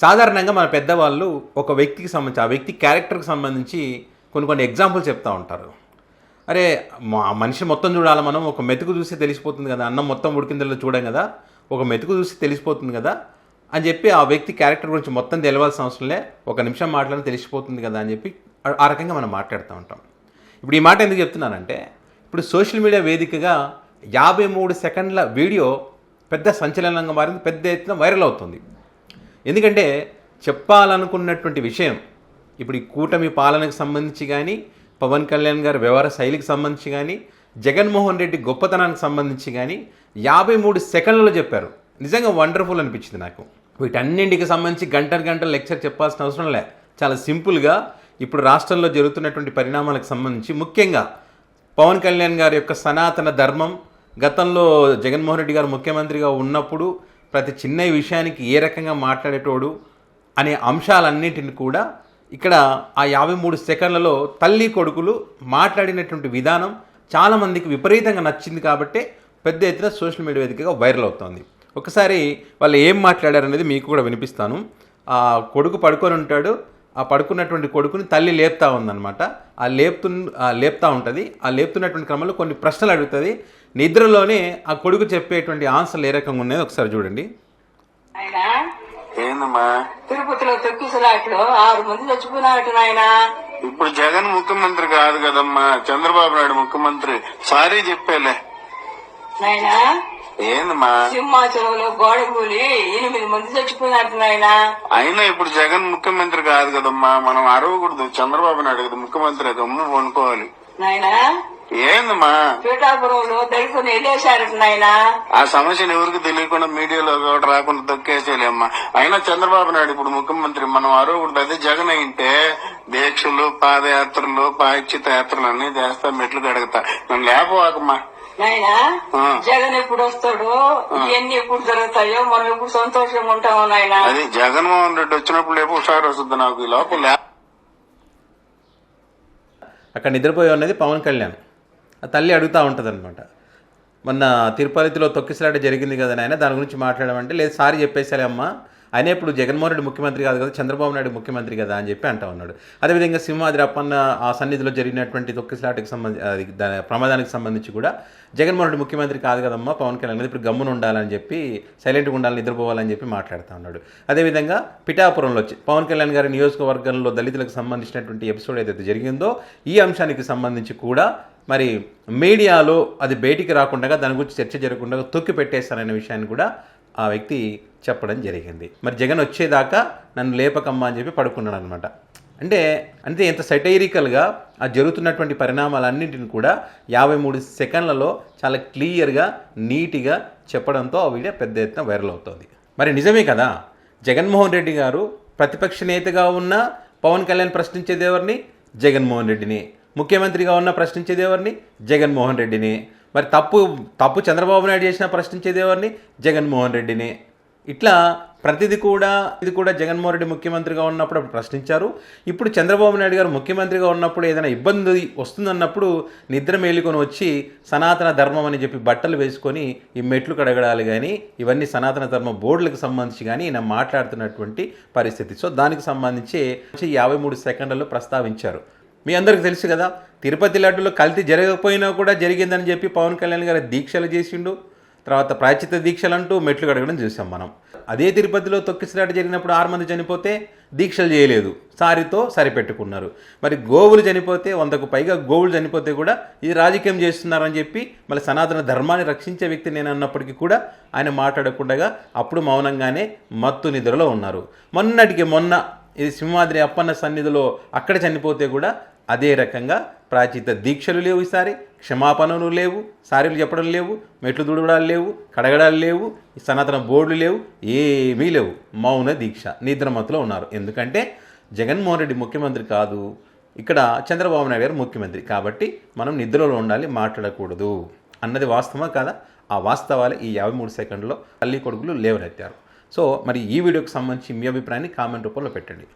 సాధారణంగా మన పెద్దవాళ్ళు ఒక వ్యక్తికి సంబంధించి ఆ వ్యక్తి క్యారెక్టర్కి సంబంధించి కొన్ని ఎగ్జాంపుల్స్ చెప్తూ ఉంటారు. అరే మనిషి మొత్తం చూడాలి, మనం ఒక మెతుకు చూసి తెలిసిపోతుంది కదా, అన్నం మొత్తం ఉడికిందో చూడం కదా, ఒక మెతుకు చూసి తెలిసిపోతుంది కదా అని చెప్పి ఆ వ్యక్తి క్యారెక్టర్ గురించి మొత్తం తెలియాల్సిన అవసరంలే, ఒక నిమిషం మాట్లాడిన తెలిసిపోతుంది కదా అని చెప్పి ఆ రకంగా మనం మాట్లాడుతూ ఉంటాం. ఇప్పుడు ఈ మాట ఎందుకు చెప్తున్నానంటే, ఇప్పుడు సోషల్ మీడియా వేదికగా 53 సెకండ్ల వీడియో పెద్ద సంచలనంగా మారింది, పెద్ద ఎత్తున వైరల్ అవుతుంది. ఎందుకంటే చెప్పాలనుకున్నటువంటి విషయం ఇప్పుడు ఈ కూటమి పాలనకు సంబంధించి కానీ, పవన్ కళ్యాణ్ గారి వ్యవహార శైలికి సంబంధించి కానీ, జగన్మోహన్ రెడ్డి గొప్పతనానికి సంబంధించి కానీ 53 సెకండ్లలో చెప్పారు. నిజంగా వండర్ఫుల్ అనిపించింది నాకు. వీటన్నింటికి సంబంధించి గంటలు లెక్చర్ చెప్పాల్సిన అవసరం లే, చాలా సింపుల్గా ఇప్పుడు రాష్ట్రంలో జరుగుతున్నటువంటి పరిణామాలకు సంబంధించి, ముఖ్యంగా పవన్ కళ్యాణ్ గారి యొక్క సనాతన ధర్మం, గతంలో జగన్మోహన్ రెడ్డి గారు ముఖ్యమంత్రిగా ఉన్నప్పుడు ప్రతి చిన్న విషయానికి ఏ రకంగా మాట్లాడేటోడు అనే అంశాలన్నింటిని కూడా ఇక్కడ ఆ 53 సెకండ్లలో తల్లి కొడుకులు మాట్లాడినటువంటి విధానం చాలామందికి విపరీతంగా నచ్చింది. కాబట్టి పెద్ద ఎత్తున సోషల్ మీడియా వేదికగా వైరల్ అవుతుంది. ఒకసారి వాళ్ళు ఏం మాట్లాడారు అనేది మీకు కూడా వినిపిస్తాను. ఆ కొడుకు పడుకొని ఉంటాడు, ఆ పడుకున్నటువంటి కొడుకుని తల్లి లేపుతా ఉందన్నమాట. ఆ లేపుతూ ఉంటుంది. ఆ లేపుతున్నటువంటి క్రమంలో కొన్ని ప్రశ్నలు అడుగుతుంది. నిద్రలోనే ఆ కొడుకు చెప్పేటువంటి ఆన్సర్లు ఏ రకంగా ఉన్నాయో ఒకసారి చూడండి. ఏందమ్మా తిరుపతిలో తొక్కిసలాట్లో 6 మంది చచ్చిపోయినట్టు నాయన. ఇప్పుడు జగన్ ముఖ్యమంత్రి కాదు కదమ్మా, చంద్రబాబు నాయుడు ముఖ్యమంత్రి. సారీ చెప్పేలే నాయన. ఏందమ్మా సింహాచలంలో గోడ కూలి 8 మంది చచ్చిపోయినట్టు నాయన. అయినా ఇప్పుడు జగన్ ముఖ్యమంత్రి కాదు కదమ్మా, మనం అరవకూడదు. చంద్రబాబు నాయుడు కదా ముఖ్యమంత్రి, గమ్ము కొనుక్కోవాలి. నాయన ఏందమ్మా పీఠాపురంలో దళితులు వెళ్ళేశారట నాయన. ఆ సమస్యను ఎవరికి తెలియకుండా మీడియాలో కూడా రాకుండా తొక్కేసేలేమ్మా. అయినా చంద్రబాబు నాయుడు ఇప్పుడు ముఖ్యమంత్రి, మనం అరవకూడదు. అదే జగన్ అయింటే దీక్షలు, పాదయాత్రలు, పాయిచిత యాత్రలు అన్ని చేస్తా, మెట్లు కడగతా. నన్ను లేపవాకమ్మా. నాయన జగన్ ఎప్పుడు వస్తాడు, ఇవన్నీ ఎప్పుడు జరుగుతాయో, మనం ఎప్పుడు సంతోషంగా ఉంటామో నాయన. అది జగన్మోహన్ రెడ్డి వచ్చినప్పుడు లేపు హుషారు వస్తుంది నాకు. ఈ లోపల అక్కడ నిద్రపోయి ఉన్నది పవన్ కళ్యాణ్. ఆ తల్లి అడుగుతూ ఉంటుంది అనమాట, మొన్న తిరుపతిలో తొక్కిసలాట జరిగింది కదా నాయన, దాని గురించి మాట్లాడమంటే, లేదు సారీ చెప్పేసాలే అమ్మ, ఆయన ఇప్పుడు జగన్మోహన్ రెడ్డి ముఖ్యమంత్రి కాదు కదా, చంద్రబాబు నాయుడు ముఖ్యమంత్రి కదా అని చెప్పి అంటా ఉన్నాడు. అదేవిధంగా సింహాద్రి అప్పన్న ఆ సన్నిధిలో జరిగినటువంటి తొక్కిసలాటకి సంబంధించి ప్రమాదానికి సంబంధించి కూడా జగన్మోహన్ రెడ్డి ముఖ్యమంత్రి కాదు కదమ్మా, పవన్ కళ్యాణ్ ఇప్పుడు గమ్మున ఉండాలని చెప్పి, సైలెంట్గా ఉండాలని, నిద్రపోవాలని చెప్పి మాట్లాడుతూ ఉన్నాడు. అదేవిధంగా పిఠాపురంలో వచ్చి పవన్ కళ్యాణ్ గారి నియోజకవర్గంలో దళితులకు సంబంధించినటువంటి ఎపిసోడ్ ఏదైతే జరిగిందో ఈ అంశానికి సంబంధించి కూడా మరి మీడియాలో అది బయటికి రాకుండా, దాని గురించి చర్చ జరగకుండా తొక్కి పెట్టేస్తారనే విషయాన్ని కూడా ఆ వ్యక్తి చెప్పడం జరిగింది. మరి జగన్ వచ్చేదాకా నన్ను లేపకమ్మా అని చెప్పి పడుకున్నాడు అనమాట. అంటే ఎంత సెటైరికల్గా ఆ జరుగుతున్నటువంటి పరిణామాలన్నింటిని కూడా 53 సెకండ్లలో చాలా క్లియర్గా, నీట్గా చెప్పడంతో ఆ వీడియో పెద్ద ఎత్తున వైరల్ అవుతుంది. మరి నిజమే కదా, జగన్మోహన్ రెడ్డి గారు ప్రతిపక్ష నేతగా ఉన్న పవన్ కళ్యాణ్ ప్రశ్నించేది ఎవరిని? జగన్మోహన్ రెడ్డిని. ముఖ్యమంత్రిగా ఉన్న ప్రశ్నించేది ఎవరిని? జగన్మోహన్ రెడ్డిని. మరి తప్పు చంద్రబాబు నాయుడు చేసిన ప్రశ్నించేది ఎవరిని? జగన్మోహన్ రెడ్డిని. ఇట్లా ప్రతిదీ కూడా ఇది కూడా జగన్మోహన్ రెడ్డి ముఖ్యమంత్రిగా ఉన్నప్పుడు అప్పుడు ప్రశ్నించారు. ఇప్పుడు చంద్రబాబు నాయుడు గారు ముఖ్యమంత్రిగా ఉన్నప్పుడు ఏదైనా ఇబ్బంది వస్తుందన్నప్పుడు నిద్ర మేలుకొని వచ్చి సనాతన ధర్మం అని చెప్పి బట్టలు వేసుకొని ఈ మెట్లు కడగడాలి కానీ, ఇవన్నీ సనాతన ధర్మ బోర్డులకు సంబంధించి కానీ ఈయన మాట్లాడుతున్నటువంటి పరిస్థితి. సో దానికి సంబంధించి 53 సెకండ్లలో ప్రస్తావించారు. మీ అందరికీ తెలుసు కదా, తిరుపతి లడ్డులో కల్తీ జరగకపోయినా కూడా జరిగిందని చెప్పి పవన్ కళ్యాణ్ గారు దీక్షలు చేసిండు. తర్వాత ప్రాయచిత దీక్షలు అంటూ మెట్లు కడగడం చూసాం మనం. అదే తిరుపతిలో తొక్కిసలాట జరిగినప్పుడు 6 మంది చనిపోతే దీక్షలు చేయలేదు, సారితో సరిపెట్టుకున్నారు. మరి గోవులు చనిపోతే 100కు పైగా గోవులు చనిపోతే కూడా ఇది రాజకీయం చేస్తున్నారని చెప్పి మళ్ళీ సనాతన ధర్మాన్ని రక్షించే వ్యక్తి నేను అన్నప్పటికీ కూడా ఆయన మాట్లాడకుండా అప్పుడు మౌనంగానే మత్తు నిద్రలో ఉన్నారు. మొన్నటికి మొన్న ఇది సింహాద్రి అప్పన్న సన్నిధిలో అక్కడ చనిపోతే కూడా అదే రకంగా ప్రాచిత దీక్షలు లేవు, ఈసారి క్షమాపణలు లేవు, సారీలు చెప్పడం లేవు, మెట్లు దుడవడాలు లేవు, కడగడాలు లేవు, సనాతన బోర్డులు లేవు, ఏమీ లేవు. మౌన దీక్ష, నిద్రమత్తులో ఉన్నారు. ఎందుకంటే జగన్మోహన్ రెడ్డి ముఖ్యమంత్రి కాదు, ఇక్కడ చంద్రబాబు నాయుడు గారు ముఖ్యమంత్రి. కాబట్టి మనం నిద్రలో ఉండాలి, మాట్లాడకూడదు అన్నది వాస్తవమా కాదా? ఆ వాస్తవాలు ఈ 53 సెకండ్లో తల్లి కొడుకులు లేవనెత్తారు. సో మరి ఈ వీడియోకి సంబంధించి మీ అభిప్రాయాన్ని కామెంట్ రూపంలో పెట్టండి.